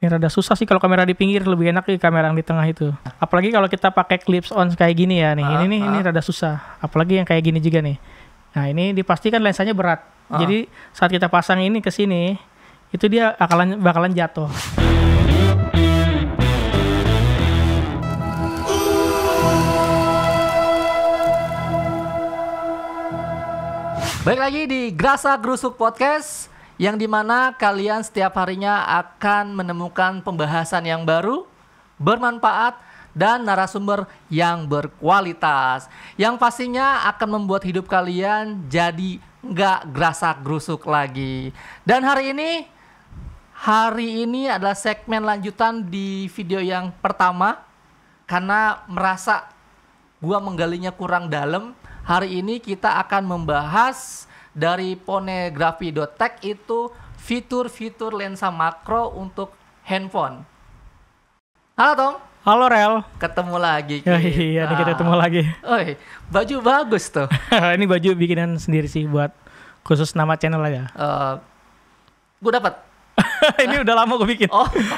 Ini rada susah sih kalau kamera di pinggir, lebih enak di kamera yang di tengah itu. Apalagi kalau kita pakai clips on kayak gini ya nih. Ini rada susah. Apalagi yang kayak gini juga nih. Nah, ini dipastikan lensanya berat. Jadi saat kita pasang ini ke sini, itu dia bakalan jatuh. Baik lagi di Grasa Grusuk Podcast, yang dimana kalian setiap harinya akan menemukan pembahasan yang baru, bermanfaat, dan narasumber yang berkualitas, yang pastinya akan membuat hidup kalian jadi nggak gerasa gerusuk lagi. Dan hari ini adalah segmen lanjutan di video yang pertama. Karena merasa gua menggalinya kurang dalam, hari ini kita akan membahas dari Phonegraphy.tech itu fitur-fitur lensa makro untuk handphone. Halo Tom. Halo Rel. Ketemu lagi. Iya, kita ketemu lagi. Oi, baju bagus tuh. Ini baju bikinan sendiri sih, buat khusus nama channel aja. Gue dapat. Ini udah lama gue bikin.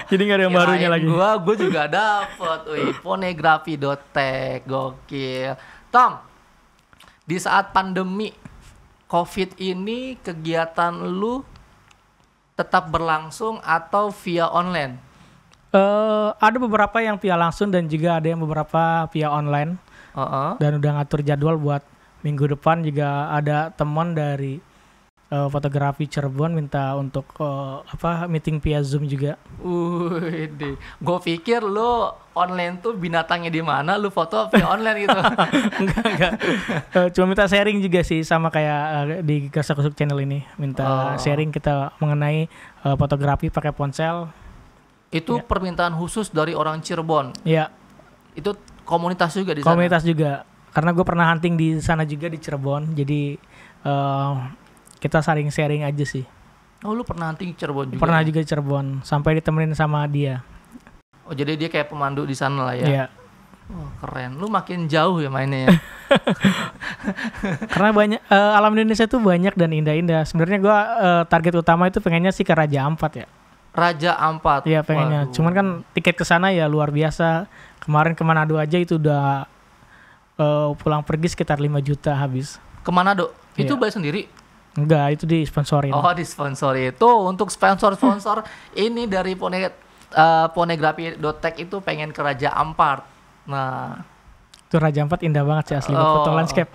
Jadi nggak ada yang barunya lagi. Gue juga dapat. Phonegraphy.tech, gokil. Tom, di saat pandemi COVID ini, kegiatan lu tetap berlangsung atau via online? Ada beberapa yang via langsung dan juga ada yang beberapa via online. Dan udah ngatur jadwal buat minggu depan. Juga ada teman dari fotografi Cirebon minta untuk meeting via Zoom juga. Gue pikir lu online tuh binatangnya di mana, lu foto via online gitu. Enggak. Cuma minta sharing juga sih, sama kayak di Grasa Grusuk channel ini. Minta sharing kita mengenai fotografi pakai ponsel. Itu permintaan khusus dari orang Cirebon. Iya. Itu komunitas juga di sana. Komunitas juga. Karena gue pernah hunting di sana juga di Cirebon. Jadi kita saling sharing aja sih. Oh, lu pernah hunting Cirebon juga? Pernah juga di Cirebon, sampai ditemenin sama dia. Oh, jadi dia kayak pemandu di sana lah ya? Iya. Oh, keren. Lu makin jauh ya mainnya ya? Karena banyak, alam Indonesia tuh banyak dan indah-indah. Sebenarnya gue target utama itu pengennya sih ke Raja Ampat ya. Raja Ampat? Iya, pengennya. Waduh. Cuman kan tiket ke sana ya luar biasa. Kemarin ke Manado aja itu udah pulang pergi sekitar 5 juta habis. Ke Manado? Itu Iya. bayar sendiri? Enggak, itu disponsorin. Oh, disponsori. Itu untuk sponsor-sponsor ini dari Phonegraphy.tech itu pengen ke Raja Ampat. Nah, Itu Raja Ampat indah banget sih asli, buat foto landscape.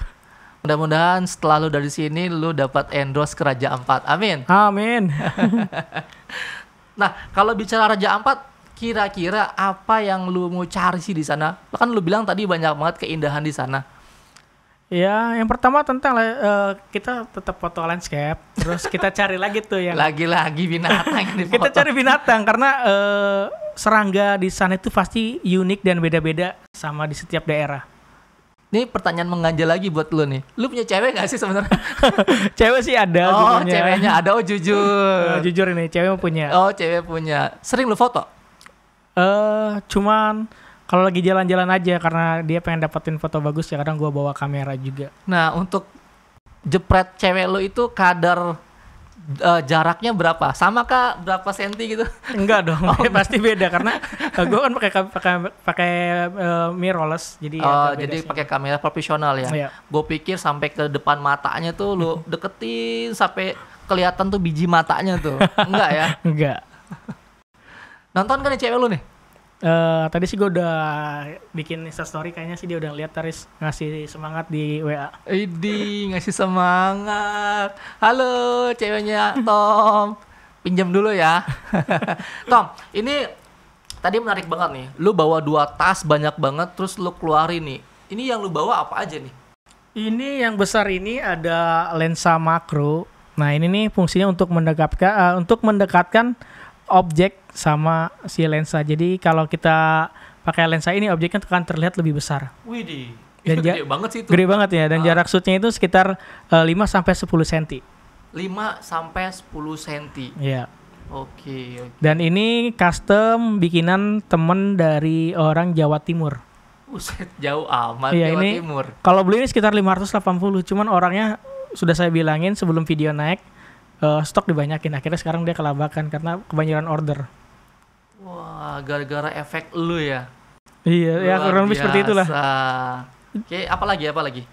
Mudah-mudahan setelah lu dari sini lu dapat endorse ke Raja Ampat. Amin. Amin. Nah, kalau bicara Raja Ampat, kira-kira apa yang lu mau cari sih di sana? Kan lu bilang tadi banyak banget keindahan di sana. Ya, yang pertama tentang kita tetap foto landscape, terus kita cari lagi tuh yang Lagi-lagi binatang yang difoto. kita cari binatang karena serangga di sana itu pasti unik dan beda-beda sama di setiap daerah. Ini pertanyaan mengganjal lagi buat lu nih. Lu punya cewek gak sih sebenarnya? Cewek sih ada. Oh, sebenarnya. ceweknya ada. Oh, jujur. Jujur ini, cewek punya. Oh, cewek punya. Sering lu foto? Cuman kalau lagi jalan-jalan aja, karena dia pengen dapetin foto bagus ya kadang gue bawa kamera juga. Nah, untuk jepret cewek lu itu kadar jaraknya berapa? Sama kah berapa senti gitu? Enggak dong, pasti beda karena gue kan pakai mirrorless, jadi jadi pakai kamera profesional ya. Iya. Gue pikir sampai ke depan matanya tuh lu deketin sampai kelihatan tuh biji matanya tuh. Enggak ya? Enggak. Nonton kan nih cewek lu nih? Tadi sih gue udah bikin Instastory, kayaknya sih dia udah lihat, Taris ngasih semangat di WA. Ngasih semangat. Halo ceweknya Tom, pinjam dulu ya. Tom, ini tadi menarik banget nih. Lu bawa 2 tas banyak banget, terus lu keluarin nih. Ini yang lu bawa apa aja nih? Ini yang besar ini ada lensa makro. Nah ini nih fungsinya untuk mendekatkan objek sama si lensa. Jadi kalau kita pakai lensa ini, objeknya akan terlihat lebih besar. Widih, Dan gede banget sih itu. Gede banget ya, dan jarak shootnya itu sekitar 5-10 cm. 5-10 cm. Iya. Oke. Dan ini custom bikinan temen dari orang Jawa Timur. Buset, jauh amat Iya, Jawa ini Timur. kalau beli ini sekitar 580, cuman orangnya sudah saya bilangin sebelum video naik, stok dibanyakin. Akhirnya sekarang dia kelabakan karena kebanyakan order. gara-gara efek lu ya. Iya, ya Luar kurang lebih seperti itulah. biasa. Oke, apa lagi?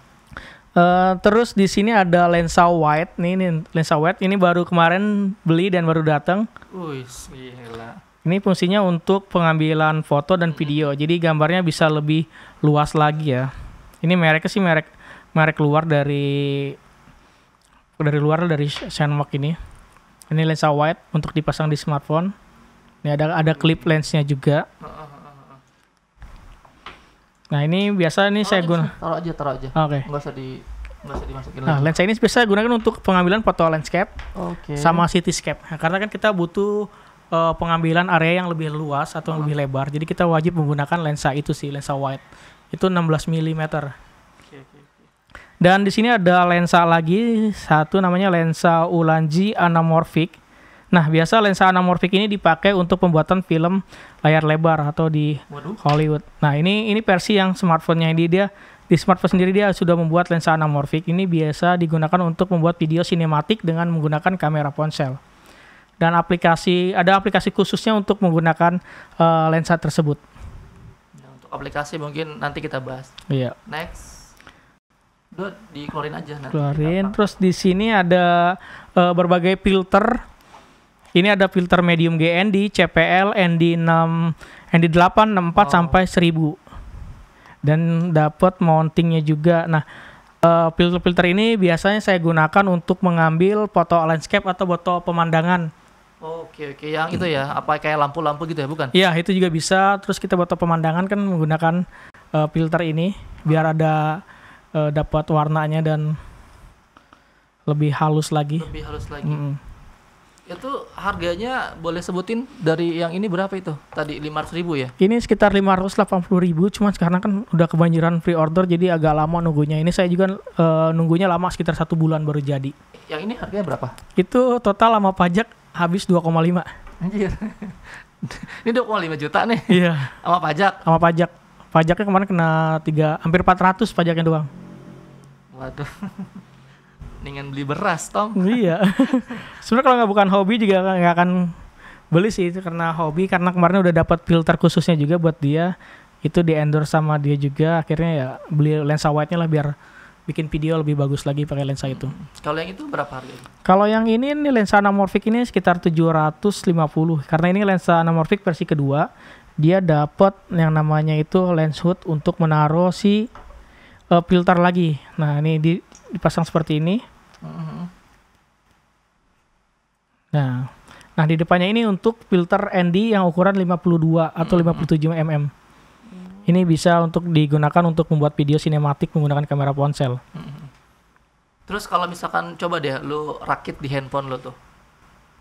Terus di sini ada lensa wide. Nih lensa wide ini baru kemarin beli dan baru datang. Wih, gila. Ini fungsinya untuk pengambilan foto dan video. Jadi gambarnya bisa lebih luas lagi ya. Ini mereknya sih merek luar dari Shenmue ini. Ini lensa wide untuk dipasang di smartphone. Ini ada clip lensnya juga. Nah ini biasa nih saya guna. Taruh aja. Oke. Nggak usah dimasukin Nah lagi. lensa ini biasa gunakan untuk pengambilan foto landscape Oke. sama cityscape. Nah, karena kan kita butuh pengambilan area yang lebih luas atau lebih lebar. Jadi kita wajib menggunakan lensa itu sih, lensa wide. Itu 16 mm. Oke. Dan di sini ada lensa lagi satu namanya lensa Ulanzi anamorphic. Nah, biasa lensa anamorphic ini dipakai untuk pembuatan film layar lebar atau di Waduh. Hollywood. Nah, ini versi yang smartphone-nya ini dia di smartphone sendiri dia sudah membuat lensa anamorphic. Ini biasa digunakan untuk membuat video sinematik dengan menggunakan kamera ponsel. Dan ada aplikasi khususnya untuk menggunakan lensa tersebut. Nah, untuk aplikasi mungkin nanti kita bahas. Iya. Next. Udah dikeluarin aja nanti. Keluarin. Terus di sini ada berbagai filter. Ini ada filter medium GND, CPL, ND6, ND8, 64 sampai 1000. Dan dapat mountingnya juga. Nah, filter-filter ini biasanya saya gunakan untuk mengambil foto landscape atau foto pemandangan. Oke, yang itu ya, apa kayak lampu-lampu gitu ya, bukan? Iya, itu juga bisa. Terus kita foto pemandangan kan menggunakan filter ini biar ada dapat warnanya dan lebih halus lagi. Lebih halus lagi. Itu harganya boleh sebutin dari yang ini berapa itu? Tadi 500.000 ya? Ini sekitar 580.000, cuman sekarang kan udah kebanjiran pre-order jadi agak lama nunggunya. Ini saya juga nunggunya lama sekitar 1 bulan baru jadi. Yang ini harganya berapa? Itu total sama pajak habis 2,5. Anjir. Ini 2,5 juta nih. Iya. Sama pajak. Sama pajak. Pajaknya kemarin kena hampir 400 pajaknya doang. Waduh. Mendingan beli beras, Tom. Iya. Sebenarnya kalau nggak bukan hobi juga nggak akan beli sih, itu karena hobi, karena kemarin udah dapat filter khususnya juga buat dia. Itu di endorse sama dia juga, akhirnya ya beli lensa wide-nya lah biar bikin video lebih bagus lagi pakai lensa itu. Kalau yang itu berapa harganya? Kalau yang ini lensa anamorphic ini sekitar 750 karena ini lensa anamorphic versi kedua. Dia dapat yang namanya itu lens hood untuk menaruh si filter lagi. Nah, ini dipasang seperti ini. Nah, di depannya ini untuk filter ND yang ukuran 52 atau 57 mm. Ini bisa untuk digunakan untuk membuat video sinematik menggunakan kamera ponsel. Terus kalau misalkan coba deh lu rakit di handphone lu tuh.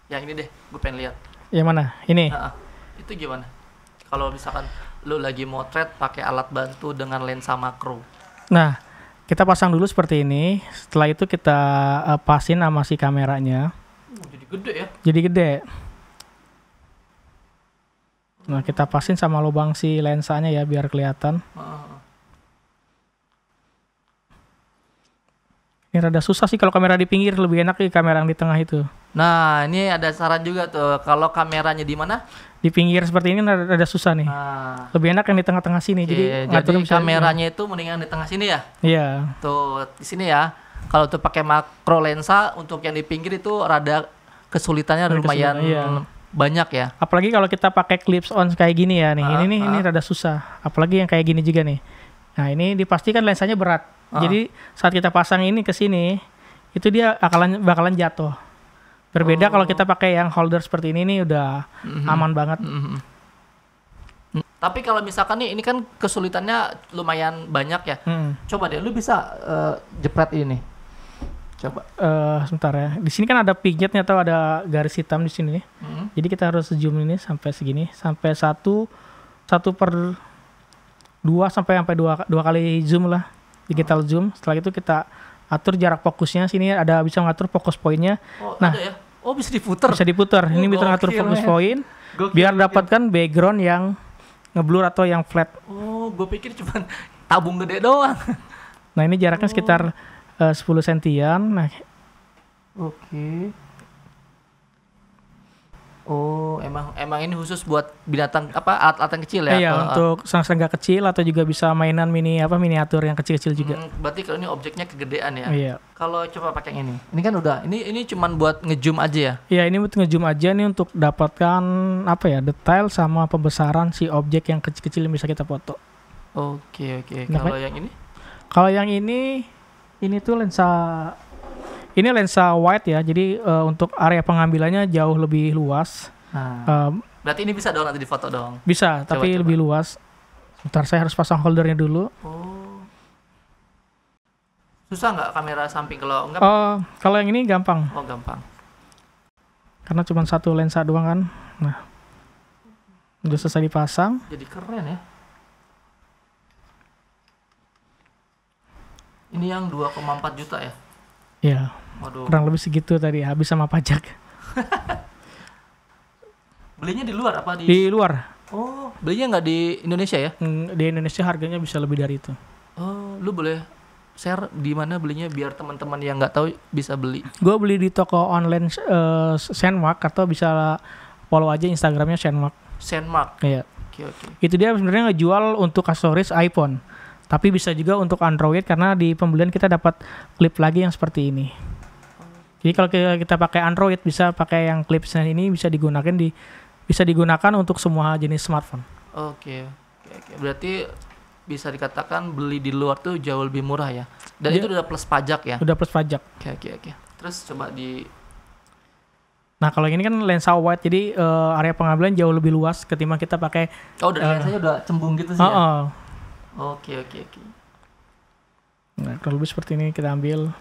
Yang ini deh, gue pengen lihat. Yang mana? Ini. Itu gimana? Kalau misalkan lu lagi motret pakai alat bantu dengan lensa makro. Nah, kita pasang dulu seperti ini. Setelah itu kita pasin sama si kameranya. Jadi gede ya? Jadi gede. Nah, kita pasin sama lubang si lensanya ya biar kelihatan. Ini rada susah sih kalau kamera di pinggir, lebih enak di kamera yang di tengah itu. Nah, ini ada saran juga tuh. Kalau kameranya di mana? Di pinggir seperti ini rada susah nih. Nah, lebih enak yang di tengah-tengah sini. jadi kameranya itu mendingan di tengah sini ya? Iya. Tuh, di sini ya. Kalau tuh pakai makro lensa, untuk yang di pinggir itu rada kesulitannya lumayan banyak ya. Apalagi kalau kita pakai clips on kayak gini ya nih. Ini rada susah. Apalagi yang kayak gini juga nih. Nah, ini dipastikan lensanya berat. Jadi saat kita pasang ini ke sini, itu dia bakalan jatuh. Berbeda kalau kita pakai yang holder seperti ini nih udah aman banget. Tapi kalau misalkan nih, ini kan kesulitannya lumayan banyak ya. Coba deh, lu bisa jepret ini. Coba. Sebentar ya. Di sini kan ada pijatnya atau ada garis hitam di sini nih. Jadi kita harus zoom ini sampai segini, sampai 1/2 sampai 2 kali zoom lah. Digital zoom. Setelah itu kita atur jarak fokusnya. Sini ada bisa mengatur fokus poinnya. Ada ya? Oh, bisa diputer. Bisa diputer. Ini bisa ngatur fokus poin biar dapatkan background yang ngeblur atau yang flat. Oh, gue pikir cuma tabung gede doang. Nah, ini jaraknya sekitar 10 sentian. Nah, oke. Oh, emang ini khusus buat binatang apa alat-alat yang kecil ya? Iya, untuk serangga kecil atau juga bisa mainan miniatur yang kecil-kecil juga. Berarti kalau ini objeknya kegedean ya? Iya. Kalau coba pakai yang ini kan udah, ini cuman buat ngezoom aja ya? Iya, ini buat ngezoom aja nih untuk dapatkan apa ya, detail sama pembesaran si objek yang kecil-kecil yang bisa kita foto. Oke. Nah, Kalau yang ini? Kalau yang ini tuh lensa wide ya, jadi untuk area pengambilannya jauh lebih luas. Nah, berarti ini bisa dong nanti difoto dong? Bisa, tapi lebih luas. Sebentar, saya harus pasang holdernya dulu. Oh. Susah nggak kamera samping kalau enggak? Kalau yang ini gampang. Oh, gampang. Karena cuma satu lensa doang kan. Nah, udah selesai dipasang. Jadi keren ya. Ini yang 2,4 juta ya? Iya. Waduh. Kurang lebih segitu tadi, habis sama pajak. Belinya di luar apa di? Di luar. Oh, belinya nggak di Indonesia ya? Di Indonesia harganya bisa lebih dari itu. Oh, lu boleh share di mana belinya biar teman-teman yang nggak tahu bisa beli. Gue beli di toko online Shenmark atau bisa follow aja Instagramnya Shenmark. Shenmark. Iya. Oke. Itu dia sebenarnya ngejual untuk aksesoris iPhone. Tapi bisa juga untuk Android karena di pembelian kita dapat klip lagi yang seperti ini. Jadi kalau kita pakai Android bisa pakai yang klipsnya ini bisa digunakan untuk semua jenis smartphone. Oke. Berarti bisa dikatakan beli di luar tuh jauh lebih murah ya. Dan itu udah plus pajak ya. Udah plus pajak. Oke. Terus coba di. Nah kalau ini kan lensa wide, jadi area pengambilan jauh lebih luas ketimbang kita pakai. Oh, dari lensanya udah cembung gitu sih ya. Oke. Nah, kalau lebih seperti ini kita ambil.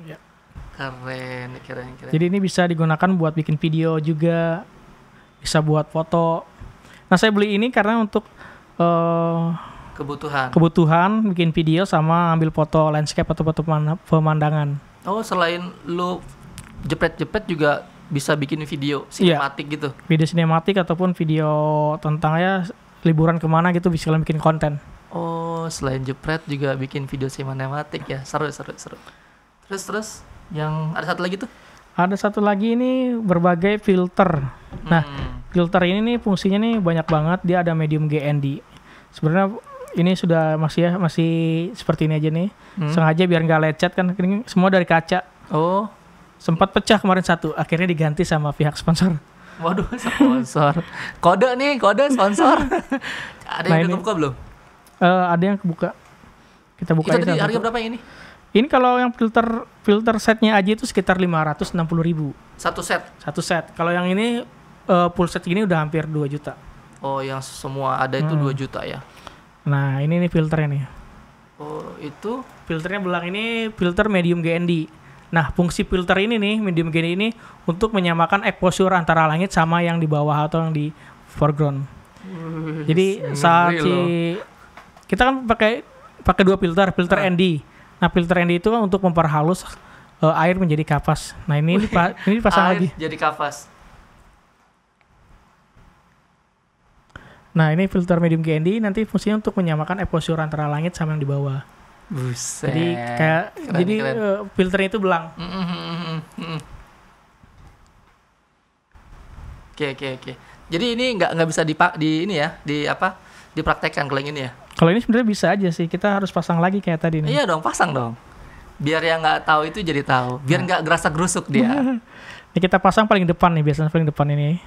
Ya. Keren. Jadi ini bisa digunakan buat bikin video juga, bisa buat foto. Nah saya beli ini karena untuk kebutuhan bikin video sama ambil foto landscape atau foto pemandangan. Oh, selain lu jepret juga bisa bikin video sinematik gitu. Video sinematik ataupun video tentang ya liburan kemana gitu bisa kalian bikin konten. Oh, selain jepret juga bikin video sinematik ya. Seru. Terus yang ada satu lagi tuh? Ada satu lagi ini berbagai filter. Nah, filter ini nih fungsinya nih banyak banget. Dia ada medium GND. Sebenarnya ini sudah masih seperti ini aja nih. Sengaja biar nggak lecet kan, ini semua dari kaca. Oh, sempat pecah kemarin satu, akhirnya diganti sama pihak sponsor. Waduh, sponsor. Kode sponsor. Ada yang kebuka belum? Ada yang kebuka. Kita buka. Itu tadi harga berapa ini? Ini kalau yang filter setnya aja itu sekitar 560.000. Satu set. Kalau yang ini full set ini udah hampir 2 juta. Oh, yang semua ada itu 2 juta ya. Nah, ini nih filternya nih. Oh, itu filternya belang ini filter medium GND. Nah, fungsi filter ini nih, medium GND ini untuk menyamakan exposure antara langit sama yang di bawah atau yang di foreground. Jadi saat kita kan pakai 2 filter ND. Nah, filter ND itu kan untuk memperhalus air menjadi kapas. Nah, ini dipasang lagi. Jadi kapas. Nah, ini filter medium GND nanti fungsinya untuk menyamakan exposure antara langit sama yang di bawah. Buset. Jadi keren. Filternya itu belang. Oke. Jadi ini nggak bisa dipraktekkan kalau yang ini ya? Kalau ini sebenarnya bisa aja sih, kita harus pasang lagi kayak tadi nih. Iya dong, pasang dong. Biar yang nggak tahu itu jadi tahu. Biar nggak gerasa gerusuk dia. Ini kita pasang paling depan nih, biasanya paling depan ini.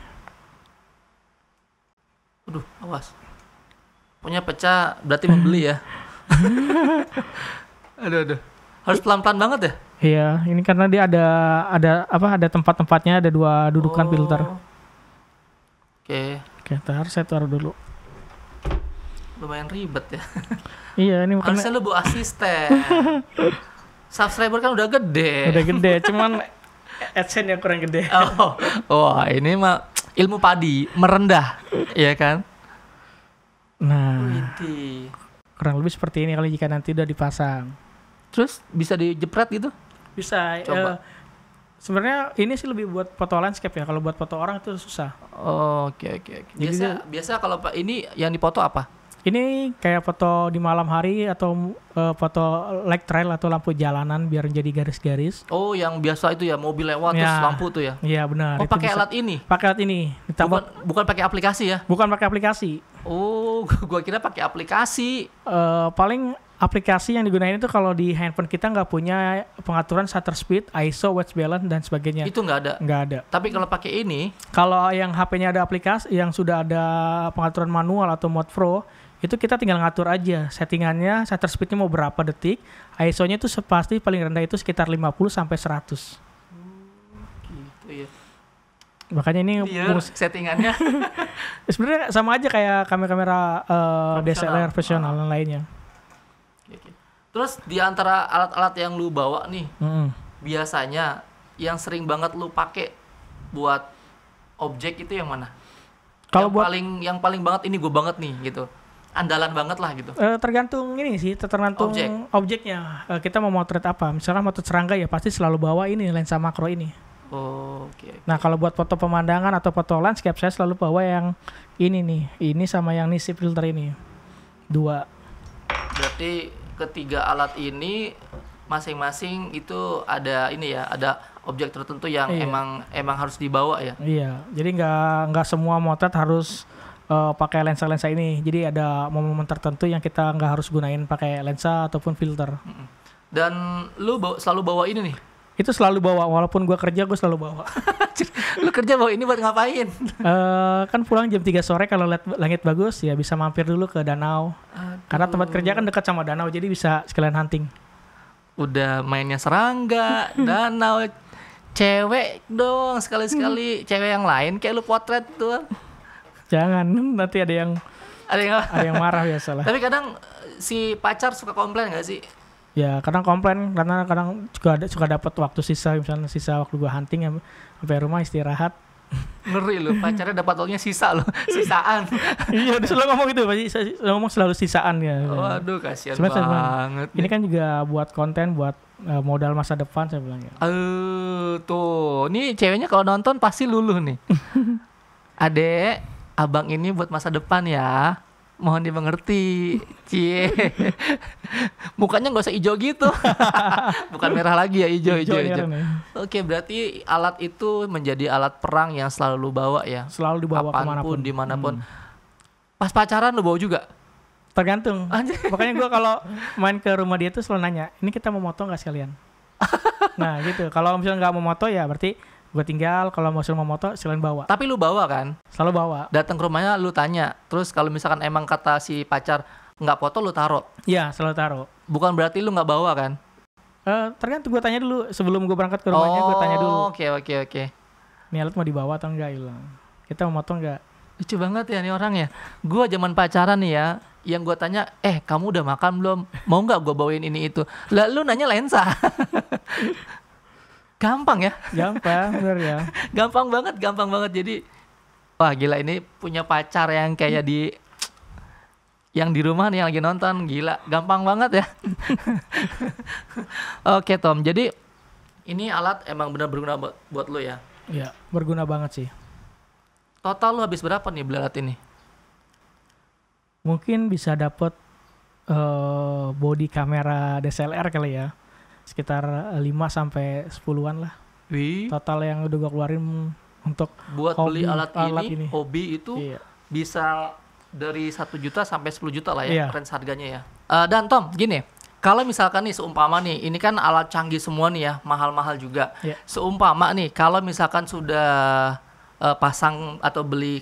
Aduh, awas. Punya pecah berarti membeli ya. Aduh. Harus pelan-pelan banget ya? Iya, ini karena dia ada tempat-tempatnya, ada 2 dudukan filter. Oke, saya taruh dulu. Lumayan ribet ya. Iya, ini makanya. Harusnya lu bawa asisten. Subscriber kan udah gede. Cuman AdSense yang kurang gede. Wah, ini mah ilmu padi merendah, iya kan? Nah, kurang lebih seperti ini kalau jika nanti udah dipasang. Terus bisa dijepret gitu? Bisa. Coba. Sebenarnya ini sih lebih buat foto landscape ya. Kalau buat foto orang itu susah. Oke. Biasa kalau ini yang dipoto apa? Ini kayak foto di malam hari atau foto light trail atau lampu jalanan biar jadi garis-garis. Oh, yang biasa itu ya, mobil lewat Ya. terus lampu tuh ya. Iya benar. Oh, itu pakai bisa. alat ini. Pakai alat ini. Ditambah Bukan pakai aplikasi ya. bukan pakai aplikasi. Oh, gua kira pakai aplikasi. Paling aplikasi yang digunakan itu kalau di handphone kita nggak punya pengaturan shutter speed, ISO, white balance dan sebagainya. Itu nggak ada. Nggak ada. Tapi kalau pakai ini, Kalau yang HP-nya ada aplikasi yang sudah ada pengaturan manual atau mode pro, itu kita tinggal ngatur aja settingannya, shutter speed-nya mau berapa detik, ISO-nya itu pasti paling rendah itu sekitar 50 sampai 100. gitu ya. Makanya ini Biar settingannya. sebenarnya sama aja kayak kamera-kamera DSLR profesional dan lainnya. Oke. Terus di antara alat-alat yang lu bawa nih, biasanya yang sering banget lu pakai buat objek itu yang mana? Kalau yang paling banget ini gue banget nih gitu. Andalan banget lah gitu. Tergantung ini sih, tergantung objeknya. Kita mau motret apa? Misalnya motret serangga ya pasti selalu bawa ini lensa makro ini. Oh, oke. Nah kalau buat foto pemandangan atau foto landscape saya selalu bawa yang ini nih, ini sama yang Nisi filter ini, 2. Berarti ketiga alat ini masing-masing itu ada ini ya, ada objek tertentu yang Iya. emang harus dibawa ya. Iya, jadi nggak semua motret harus pakai lensa-lensa ini. Jadi ada momen-momen tertentu yang kita nggak harus gunain pakai lensa ataupun filter. Dan lu selalu bawa ini nih. Itu selalu bawa, walaupun gua kerja gue selalu bawa. Lu kerja bawa ini buat ngapain? Kan pulang jam 3 sore kalau lihat langit bagus ya bisa mampir dulu ke danau. Karena tempat kerja kan dekat sama danau jadi bisa sekalian hunting. Udah mainnya serangga, danau, cewek dong sekali-sekali, cewek yang lain kayak lu potret tuh. Jangan, nanti ada yang Ada yang marah biasalah. Tapi kadang si pacar suka komplain gak sih? Ya kadang komplain karena kadang suka dapat waktu sisa, misalnya sisa waktu gua hunting sampai rumah istirahat. Ngeri lu, pacarnya dapat waktunya sisa lu, sisaan. Iya, dia selalu ngomong gitu, ngomong selalu sisaan ya. Waduh, kasihan Sebenarnya banget. Ini kan juga buat konten, buat modal masa depan saya bilang ya. Tuh, nih ceweknya kalau nonton pasti luluh nih. Adek, abang ini buat masa depan ya. Mohon dimengerti. Cie. Mukanya nggak usah hijau gitu. Bukan merah lagi ya, hijau. Oke, berarti alat itu menjadi alat perang yang selalu lu bawa ya. Selalu dibawa kemanapun, dimanapun. Pas pacaran lu bawa juga? Tergantung. Makanya gue kalau main ke rumah dia tuh selalu nanya, ini kita mau moto nggak sekalian? Nah gitu. Kalau misalnya nggak mau moto ya berarti gue tinggal. Kalau mau moto sekalian bawa. Tapi lu bawa kan? Selalu bawa. Datang ke rumahnya lu tanya. Terus kalau misalkan emang kata si pacar nggak foto lu taruh. Iya selalu taruh. Bukan berarti lu nggak bawa kan? Tergantung, gue tanya dulu sebelum gue berangkat ke rumahnya. Gue tanya dulu. Oke. Ini alat mau dibawa atau enggak? Hilang. Kita mau moto enggak? Lucu banget ya nih orang ya. Gue zaman pacaran nih ya, yang gue tanya, kamu udah makan belum? Mau nggak gue bawain ini itu? Lah lu nanya lensa. Gampang ya? Gampang, bener ya. gampang banget. Jadi, wah gila ini punya pacar yang kayak yang di rumah nih yang lagi nonton, gila, gampang banget ya. Oke Tom, jadi ini alat emang benar berguna buat lo ya? Iya, berguna banget sih. Total lo habis berapa nih beli alat ini? Mungkin bisa dapet body kamera DSLR kali ya. Sekitar 5-10-an lah. Wih. Total yang udah gue keluarin untuk buat hobi, beli alat ini, hobi itu iya. Bisa dari 1 juta sampai 10 juta lah ya, iya. range harganya ya. Dan Tom, gini, kalau misalkan nih seumpama nih, ini kan alat canggih semua nih ya, mahal-mahal juga. Iya. Seumpama nih, kalau misalkan sudah pasang atau beli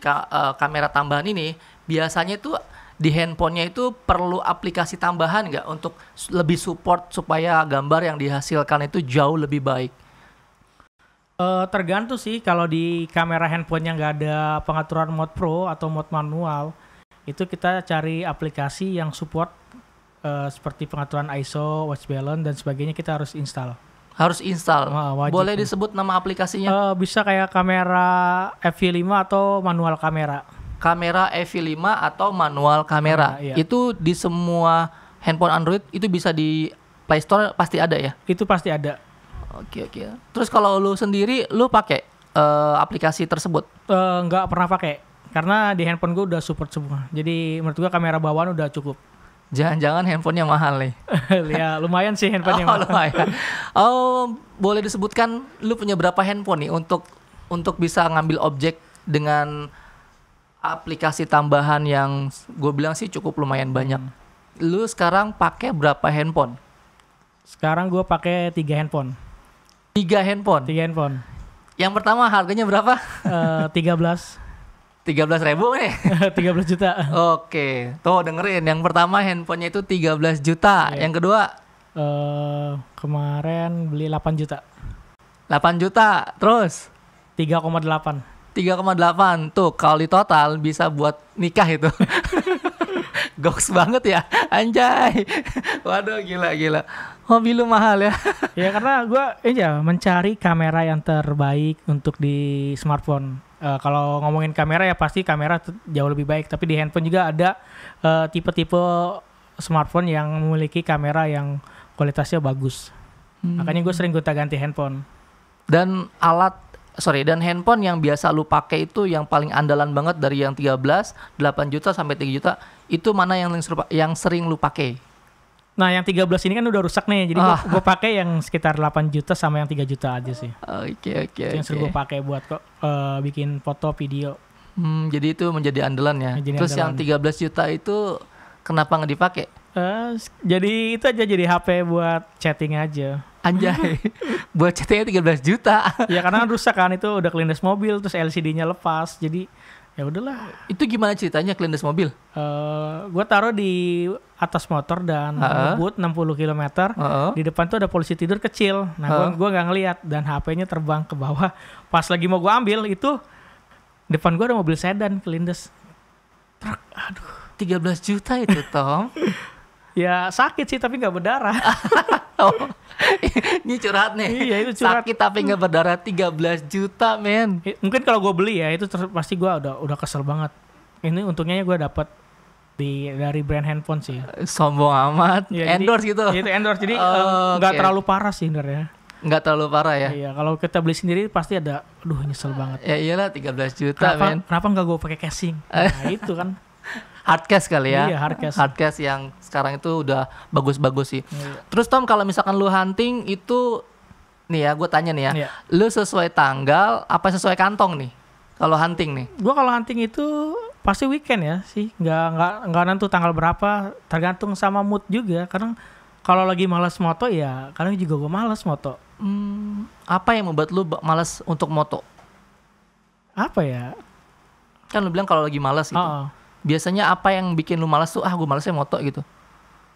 kamera tambahan ini, biasanya itu di handphonenya itu perlu aplikasi tambahan nggak untuk lebih support supaya gambar yang dihasilkan itu jauh lebih baik? Tergantung sih, kalau di kamera handphonenya nggak ada pengaturan mode pro atau mode manual, itu kita cari aplikasi yang support seperti pengaturan ISO, white balance dan sebagainya, kita harus install. Harus install. Wajib. Boleh disebut nama aplikasinya? Bisa kayak kamera FV5 atau manual kamera. Kamera FV5 atau manual kamera. Iya. Itu di semua handphone Android itu bisa di Play Store pasti ada ya? Itu pasti ada. Oke. Terus kalau lu sendiri lu pakai aplikasi tersebut? Nggak pernah pakai. Karena di handphone gue udah support semua. Jadi menurut gue kamera bawaan udah cukup. Jangan-jangan handphonenya mahal nih. Ya lumayan sih handphonenya. Oh, lumayan. Oh, boleh disebutkan lu punya berapa handphone nih untuk bisa ngambil objek dengan aplikasi tambahan yang gue bilang sih cukup lumayan banyak. Lu sekarang pakai berapa handphone? Sekarang gue pakai 3 handphone. 3 handphone. 3 handphone. Yang pertama harganya berapa? 13 13.000 nih. 13 juta. Oke, tuh dengerin. Yang pertama handphonenya itu 13 juta. Iya. Yang kedua kemarin beli 8 juta. 8 juta. Terus 3,8. 3,8. Tuh kali total bisa buat nikah itu. Goks banget ya, anjay. Waduh, gila. Hobi lu mahal ya. Ya karena gue mencari kamera yang terbaik untuk di smartphone. Kalau ngomongin kamera ya pasti kamera jauh lebih baik. Tapi di handphone juga ada tipe-tipe smartphone yang memiliki kamera yang kualitasnya bagus. Makanya gue sering gonta-ganti handphone. Dan handphone yang biasa lu pakai itu yang paling andalan banget dari yang 13, 8 juta sampai 3 juta, itu mana yang sering lu pakai? Nah, yang 13 ini kan udah rusak nih. Jadi gue pakai yang sekitar 8 juta sama yang 3 juta aja sih. Oke. Yang sering gue pakai buat bikin foto, video. Jadi itu menjadi andalan ya. Terus yang 13 juta itu kenapa nggak dipakai? Jadi itu aja jadi HP buat chatting aja. Anjay. Buat chattingnya 13 juta. Ya karena rusak kan, itu udah kelindes mobil, terus LCD-nya lepas. Jadi ya udahlah. Itu gimana ceritanya kelindes mobil? Gue taruh di atas motor dan ngebut 60 km. Di depan tuh ada polisi tidur kecil. Nah gue nggak ngeliat dan HP-nya terbang ke bawah. Pas lagi mau gue ambil itu depan gue ada mobil sedan kelindes. Truk, aduh. 13 juta itu, Tom. Ya sakit sih tapi nggak berdarah. Ini curhat nih. Iya itu curhat. Sakit tapi nggak berdarah 13 juta, men. Mungkin kalau gue beli ya itu pasti gue udah kesel banget. Ini untungnya gue dapat dari brand handphone sih. Sombong amat. Ya, endorse gitu. Itu endorse. Jadi nggak terlalu parah sih sebenarnya. Nggak terlalu parah ya. Iya, kalau kita beli sendiri pasti ada, nyesel banget. Ya iyalah 13 juta, men. Kenapa nggak gue pakai casing? Nah itu kan. Hardcase kali ya. Iya, hardcase. Hardcase yang sekarang itu udah bagus-bagus sih. Iya. Terus Tom, kalau misalkan lu hunting itu, nih ya, gue tanya nih ya, iya. Lu sesuai tanggal apa sesuai kantong nih? Kalau hunting nih? Gue kalau hunting itu pasti weekend ya sih, nggak nentu tanggal berapa, tergantung sama mood juga. Kadang kalau lagi malas moto ya, kadang juga gue malas moto. Apa yang membuat lu malas untuk moto? Apa ya? Kan lu bilang kalau lagi malas gitu. Biasanya apa yang bikin lu malas tuh? Gue malasnya moto gitu.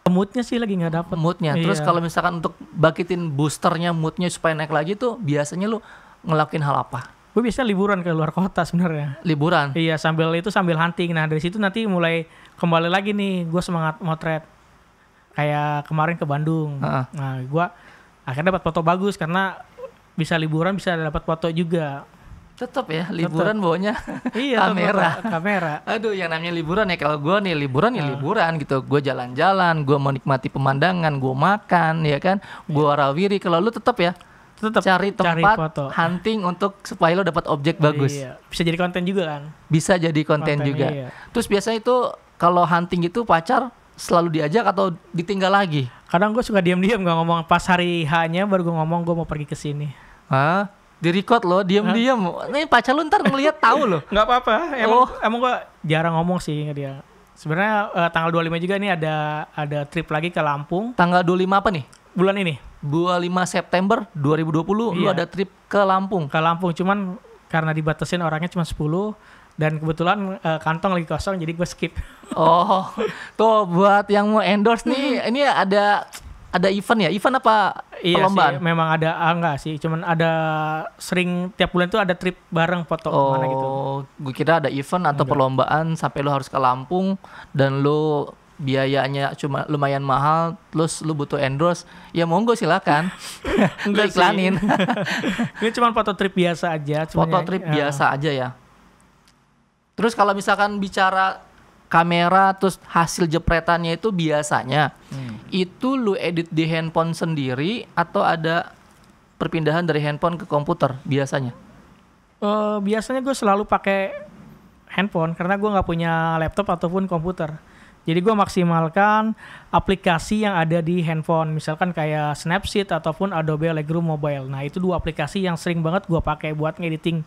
Moodnya sih lagi nggak dapet. Moodnya. Terus kalau misalkan untuk bangkitin boosternya, moodnya supaya naik lagi tuh, biasanya lu ngelakuin hal apa? Gue biasanya liburan ke luar kota sebenarnya. Liburan? Iya, sambil hunting. Nah dari situ nanti mulai kembali lagi nih, gue semangat motret. Kayak kemarin ke Bandung. Nah gue akhirnya dapat foto bagus karena bisa liburan, bisa dapat foto juga. Tetap ya, liburan bawanya kamera. Aduh, yang namanya liburan ya, kalau gue nih liburan ya liburan gitu. Gue jalan-jalan, gue menikmati pemandangan, gue makan ya kan, gue warawiri. Kalau lu tetap ya, cari tempat foto. Hunting untuk supaya lu dapat objek bagus. Iya. Bisa jadi konten juga kan? Bisa jadi konten juga. Iya. Terus biasanya itu kalau hunting itu pacar selalu diajak atau ditinggal lagi? Kadang gue suka diam-diam gak ngomong, pas hari H-nya baru gue ngomong gue mau pergi ke sini. Di-record loh, diam-diam. Nih pacar lu ntar ngeliat tahu loh. Nggak apa-apa. Emang gue jarang ngomong sih ke dia. Sebenarnya tanggal 25 juga nih ada trip lagi ke Lampung. Tanggal 25 apa nih? Bulan ini. 25 September 2020 lu ada trip ke Lampung. Ke Lampung, cuman karena dibatasin orangnya cuma 10 dan kebetulan kantong lagi kosong jadi gue skip. Tuh buat yang mau endorse nih, ini ada event ya? Event apa perlombaan? Iya sih, memang ada, enggak sih, cuman ada sering tiap bulan tuh ada trip bareng foto mana gitu. Gue kira ada event atau perlombaan sampai lu harus ke Lampung dan lu biayanya cuma lumayan mahal, terus lu butuh endorse, ya monggo silakan. Enggak iklanin. Ini cuma foto trip biasa aja. Foto trip biasa aja ya. Terus kalau misalkan bicara kamera terus hasil jepretannya itu biasanya itu lu edit di handphone sendiri atau ada perpindahan dari handphone ke komputer biasanya? Biasanya gue selalu pakai handphone karena gue nggak punya laptop ataupun komputer. Jadi gue maksimalkan aplikasi yang ada di handphone, misalkan kayak Snapseed ataupun Adobe Lightroom Mobile. Nah itu 2 aplikasi yang sering banget gue pakai buat ngediting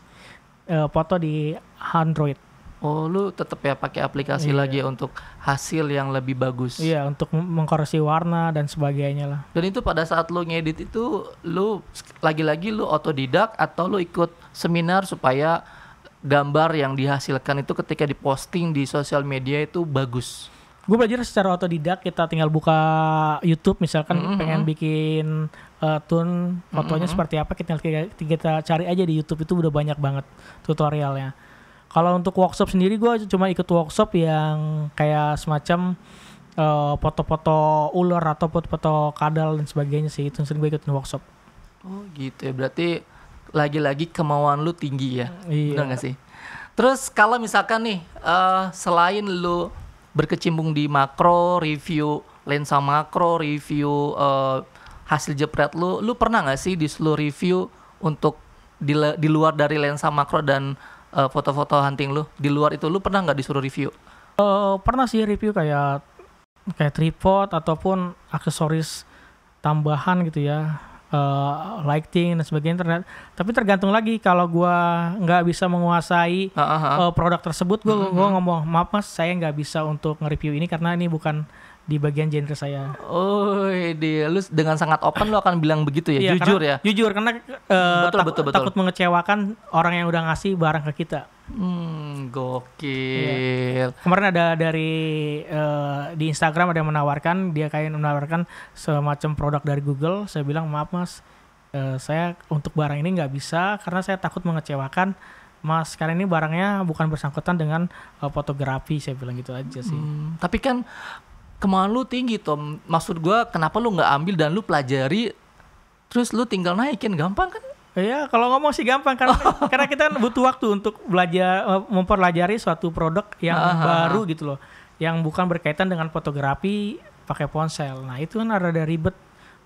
foto di Android. Oh, lu tetap ya pakai aplikasi lagi untuk hasil yang lebih bagus. Iya, untuk mengkoreksi warna dan sebagainya lah. Dan itu pada saat lu ngedit itu, lu lagi-lagi lu otodidak atau lu ikut seminar supaya gambar yang dihasilkan itu ketika diposting di sosial media itu bagus? Gue belajar secara otodidak, kita tinggal buka YouTube misalkan pengen bikin tune fotonya seperti apa, kita cari aja di YouTube, itu udah banyak banget tutorialnya. Kalau untuk workshop sendiri gue cuma ikut workshop yang kayak semacam foto-foto ular atau foto-foto kadal dan sebagainya sih, itu sering gue ikutin workshop. Oh gitu ya, berarti lagi-lagi kemauan lu tinggi ya, benar gak sih? Terus kalau misalkan nih, selain lu berkecimpung di makro, review lensa makro, review hasil jepret lu pernah gak sih di seluruh review untuk di luar dari lensa makro dan foto-foto hunting lu, di luar itu lu pernah gak disuruh review? Pernah sih review kayak tripod ataupun aksesoris tambahan gitu ya, lighting dan sebagainya. Tapi tergantung lagi, kalau gue nggak bisa menguasai produk tersebut, gue ngomong maaf mas, saya nggak bisa untuk nge-review ini karena ini bukan di bagian genre saya. Oh, lu dengan sangat open lu akan bilang begitu ya, jujur karena, ya. Jujur karena betul. takut mengecewakan orang yang udah ngasih barang ke kita. Gokil. Kemarin ada dari di Instagram ada yang menawarkan semacam produk dari Google. Saya bilang maaf mas, saya untuk barang ini nggak bisa karena saya takut mengecewakan mas, karena ini barangnya bukan bersangkutan dengan fotografi. Saya bilang gitu aja sih. Tapi kan kemauan lu tinggi Tom. Maksud gue kenapa lu nggak ambil dan lu pelajari terus lu tinggal naikin, gampang kan? Iya, kalau ngomong sih gampang karena kita butuh waktu untuk belajar mempelajari suatu produk yang baru gitu loh, yang bukan berkaitan dengan fotografi pakai ponsel. Nah itu kan rada ribet,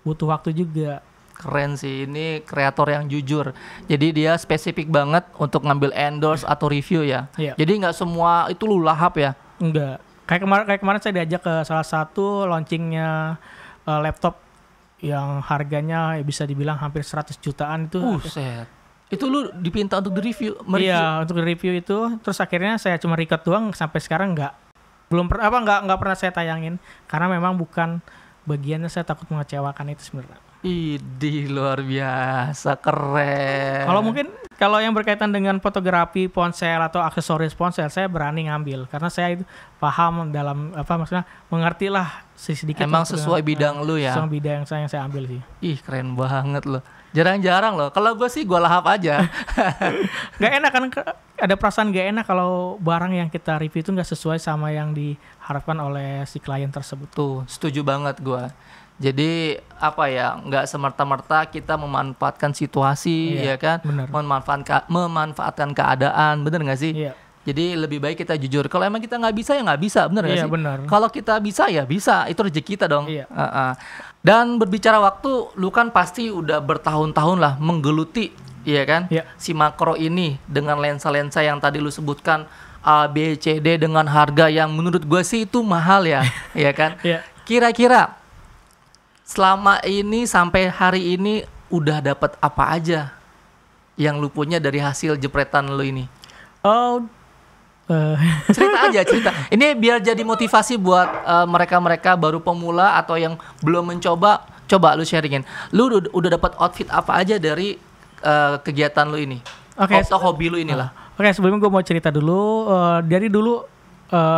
butuh waktu juga. Keren sih, ini kreator yang jujur. Jadi dia spesifik banget untuk ngambil endorse atau review ya. Iya. Jadi nggak semua itu lu lahap ya? Enggak. Kayak kemarin saya diajak ke salah satu launchingnya laptop yang harganya bisa dibilang hampir 100 jutaan itu. Set. Itu lu dipinta untuk di-review? Iya, untuk di-review itu. Terus akhirnya saya cuma record doang, sampai sekarang nggak pernah saya tayangin karena memang bukan bagiannya, saya takut mengecewakan itu sebenarnya. Idih, luar biasa, keren. Kalau yang berkaitan dengan fotografi ponsel atau aksesoris ponsel, saya berani ngambil karena saya itu paham dalam maksudnya mengerti lah sedikit. Emang sesuai bidang lu ya? Sesuai bidang yang saya ambil sih. Ih, keren banget loh. Jarang-jarang loh. Kalau gue sih gue lahap aja. Gak enak kan, ada perasaan gak enak kalau barang yang kita review itu gak sesuai sama yang diharapkan oleh si klien tersebut. Tuh, setuju banget gue. Jadi nggak semerta-merta kita memanfaatkan situasi, ya kan? Bener. Memanfaatkan keadaan, bener nggak sih? Iya. Jadi lebih baik kita jujur. Kalau emang kita nggak bisa ya nggak bisa, bener nggak iya, sih? Bener. Kalau kita bisa ya bisa, itu rezeki kita dong. Iya. Dan berbicara waktu, lu kan pasti udah bertahun-tahun lah menggeluti, iya kan? Iya. Si makro ini dengan lensa-lensa yang tadi lu sebutkan A, B, C, D dengan harga yang menurut gue sih itu mahal ya, iya kan? Iya. Kira-kira selama ini sampai hari ini udah dapat apa aja yang lu punya dari hasil jepretan lu ini? Cerita. Ini biar jadi motivasi buat mereka-mereka baru pemula atau yang belum mencoba. Coba lu sharingin. Lu udah dapat outfit apa aja dari kegiatan lu ini? Atau hobi lu inilah. Oke, sebelumnya gue mau cerita dulu. Dari dulu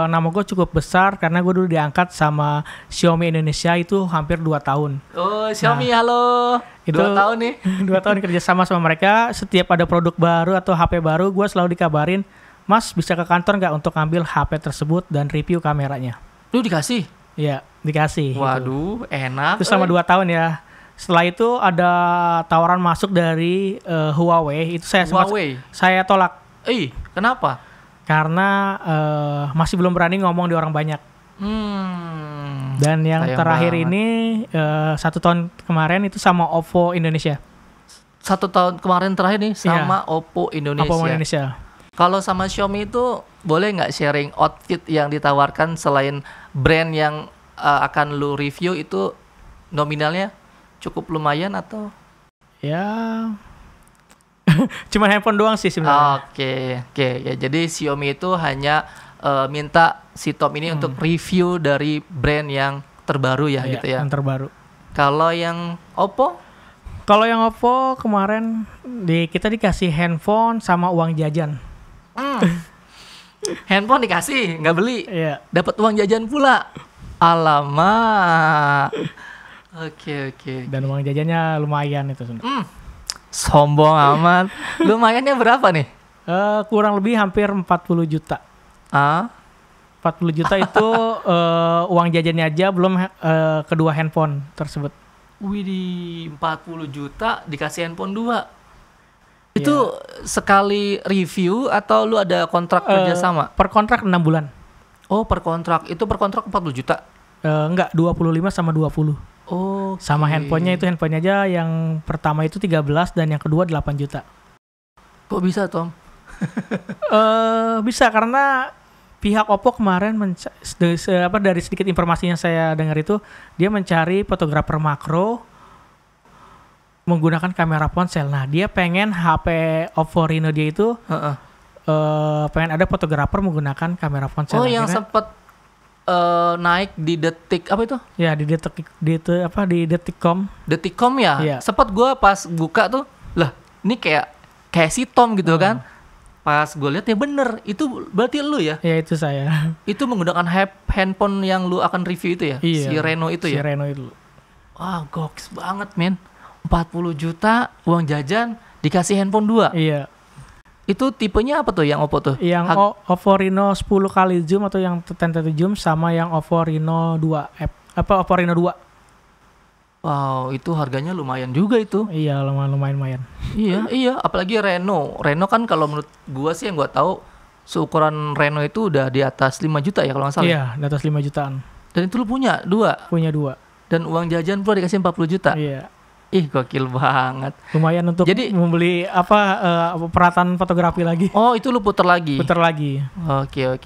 nama gue cukup besar karena gue dulu diangkat sama Xiaomi Indonesia itu hampir 2 tahun. Oh, Xiaomi, halo. Itu 2 tahun nih. 2 tahun kerja sama mereka. Setiap ada produk baru atau HP baru, gue selalu dikabarin, Mas bisa ke kantor nggak untuk ambil HP tersebut dan review kameranya. Lu dikasih? Iya, dikasih. Waduh, gitu. Enak. Itu selama 2 tahun ya. Setelah itu ada tawaran masuk dari Huawei. Itu saya tolak. Kenapa? Karena masih belum berani ngomong di orang banyak. Dan yang terakhir banget. Ini 1 tahun kemarin itu sama Oppo Indonesia. 1 tahun kemarin terakhir nih sama Oppo Indonesia. Oppo Indonesia. Kalau sama Xiaomi itu boleh nggak sharing outfit yang ditawarkan selain brand yang akan lu review itu nominalnya cukup lumayan atau? Ya, cuma handphone doang sih sebenarnya. Oke. Ya, jadi Xiaomi itu hanya minta si Tom ini untuk review dari brand yang terbaru ya, Iya, gitu ya. yang terbaru. Kalau yang Oppo? Kalau yang Oppo kemarin kita dikasih handphone sama uang jajan. Handphone dikasih, nggak beli. Iya. Dapat uang jajan pula. Alamak. Oke. Dan uang jajannya lumayan itu sebenarnya. Sombong amat. Lumayannya berapa nih? Kurang lebih hampir 40 juta. 40 juta itu uang jajannya aja, belum kedua handphone tersebut. Widih, 40 juta dikasih handphone 2. Itu sekali review atau lu ada kontrak kerjasama? Per kontrak 6 bulan. Oh, per kontrak. Itu per kontrak 40 juta? Enggak, 25 sama 20. Oh. Sama handphonenya aja yang pertama itu 13 dan yang kedua 8 juta. Kok bisa, Tom? Bisa karena pihak Oppo kemarin dari sedikit informasi yang saya dengar itu dia mencari fotografer makro menggunakan kamera ponsel. Nah, dia pengen HP Oppo Reno dia itu pengen ada fotografer menggunakan kamera ponsel. Oh, yang sempat naik di detik apa itu? Ya, di detikcom. Detikcom ya? Iya. Sempat gue pas buka tuh, lah ini kayak si Tom gitu kan. Pas gue lihat ya bener, itu berarti lu ya? Ya, itu saya. Itu menggunakan handphone yang lu akan review itu ya? Iya, si Reno itu ya? Si Reno itu. Wah, goks banget men. 40 juta uang jajan dikasih handphone 2. Iya. Itu tipenya apa tuh yang Oppo tuh? Yang Oppo Reno 10 kali zoom atau yang 10 zoom sama yang Oppo Reno 2 Oppo Reno 2. Wow, itu harganya lumayan juga itu. Iya, lumayan. Iya, apalagi Reno. Reno kan kalau menurut gua sih yang gua tahu seukuran Reno itu udah di atas 5 juta ya kalau nggak salah. Iya, di atas 5 jutaan. Dan itu lu punya 2. Punya 2. Dan uang jajan pula dikasih 40 juta. Iya. Ih, gokil banget. Lumayan untuk membeli peralatan fotografi lagi. Oh, itu lu puter lagi. Oke.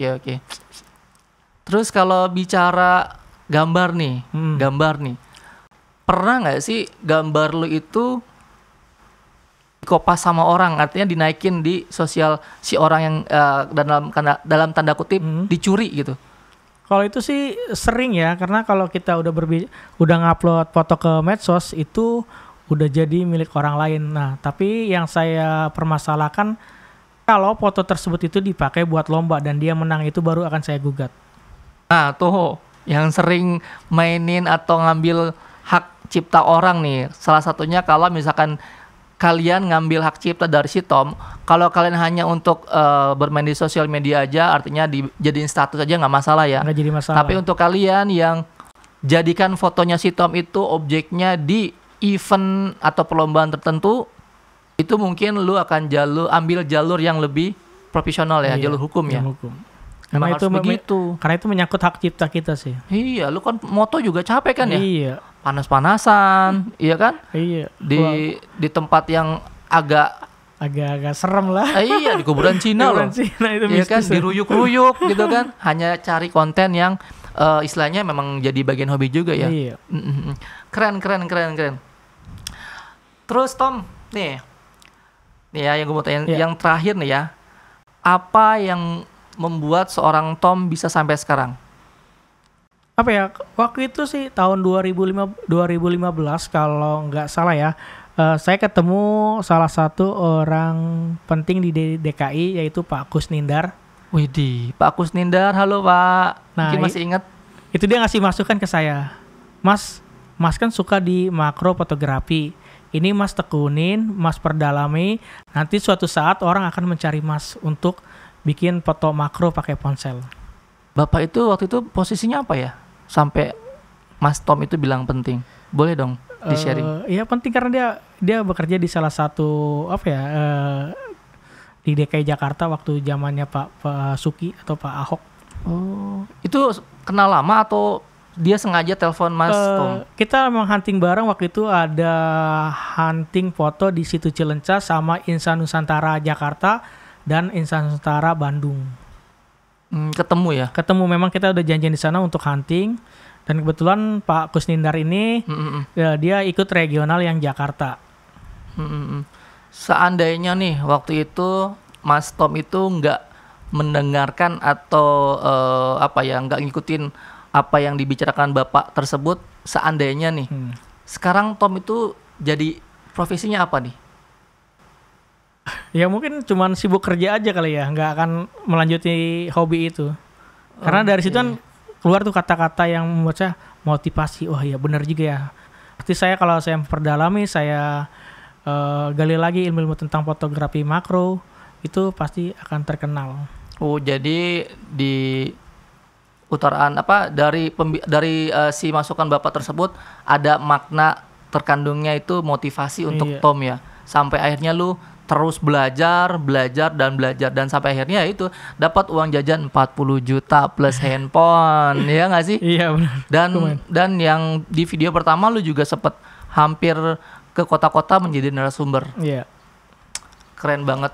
Terus kalau bicara gambar nih. Pernah nggak sih gambar lu itu dikopas sama orang, artinya dinaikin di sosial si orang yang dalam tanda kutip dicuri gitu? Kalau itu sih sering ya, karena kalau kita udah ngupload foto ke medsos itu udah jadi milik orang lain. Nah, tapi yang saya permasalahkan kalau foto tersebut itu dipakai buat lomba dan dia menang itu baru akan saya gugat. Nah, tuh yang sering mainin atau ngambil hak cipta orang nih. Salah satunya kalau misalkan kalian ngambil hak cipta dari si Tom, kalau kalian hanya untuk bermain di sosial media aja, artinya dijadiin status aja nggak masalah ya. Nggak jadi masalah. Tapi untuk kalian yang jadikan fotonya si Tom itu objeknya di event atau perlombaan tertentu, itu mungkin lu akan ambil jalur yang lebih profesional ya, jalur hukum ya. Hukum. Karena itu menyangkut hak cipta kita sih. Iya, lu kan moto juga capek kan ya? Iya. Panas-panasan, iya kan? Iya. Di tempat yang agak serem lah. Iya, di kuburan Cina loh. Itu iya kan, diruyuk-ruyuk gitu kan. Hanya cari konten yang istilahnya memang jadi bagian hobi juga ya. Iya. Keren. Terus Tom, nih ya yang gue mau tanya, yang terakhir nih ya. Apa yang membuat seorang Tom bisa sampai sekarang? Apa ya, waktu itu sih tahun 2015 kalau nggak salah ya, saya ketemu salah satu orang penting di DKI yaitu Pak Kusnindar. Widih, Pak Kusnindar, halo Pak. Nah, mungkin masih ingat? Itu dia ngasih masukan ke saya. Mas kan suka di makro fotografi. Ini Mas tekunin, Mas perdalami. Nanti suatu saat orang akan mencari Mas untuk bikin foto makro pakai ponsel. Bapak itu waktu itu posisinya apa ya? Sampai Mas Tom itu bilang penting. Boleh dong di-sharing? Iya penting karena dia bekerja di salah satu di DKI Jakarta waktu zamannya Pak Suki atau Pak Ahok. Oh, itu kenal lama atau dia sengaja telepon Mas Tom? Kita memang hunting bareng, waktu itu ada hunting foto di situ Cilencah sama Insan Nusantara Jakarta dan Insan Nusantara Bandung. Ketemu ya? Ketemu, memang kita udah janjian di sana untuk hunting. Dan kebetulan Pak Kusnindar ini dia ikut regional yang Jakarta. Seandainya nih waktu itu Mas Tom itu nggak mendengarkan atau nggak ngikutin apa yang dibicarakan Bapak tersebut, seandainya nih sekarang Tom itu jadi profesinya apa nih? Ya mungkin cuman sibuk kerja aja kali ya, nggak akan melanjuti hobi itu. Karena dari situ kan keluar tuh kata-kata yang membuat saya motivasi. Oh iya benar juga ya. Berarti saya kalau saya memperdalami, saya gali lagi ilmu-ilmu tentang fotografi makro, itu pasti akan terkenal. Oh, jadi di utaraan dari si masukan Bapak tersebut ada makna terkandungnya itu motivasi untuk Tom ya. Sampai akhirnya lu terus belajar dan sampai akhirnya itu dapat uang jajan 40 juta plus handphone. Ya nggak sih? Iya benar. Dan yang di video pertama lu juga sempet hampir ke kota-kota menjadi narasumber. Iya. Keren banget.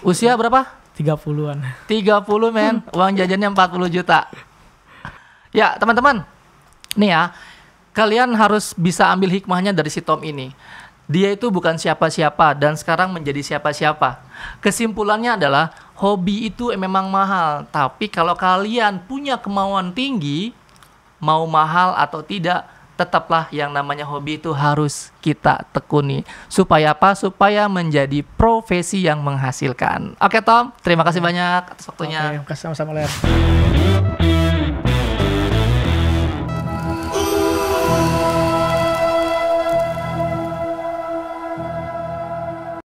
Usia berapa? 30-an. 30 men. Uang jajannya 40 juta. Ya teman-teman, nih ya, kalian harus bisa ambil hikmahnya dari si Tom ini. Dia itu bukan siapa-siapa dan sekarang menjadi siapa-siapa. Kesimpulannya adalah hobi itu memang mahal. Tapi kalau kalian punya kemauan tinggi, mau mahal atau tidak, tetaplah yang namanya hobi itu harus kita tekuni. Supaya apa? Supaya menjadi profesi yang menghasilkan. Oke Tom, terima kasih banyak atas waktunya. Oke, sama-sama Ler.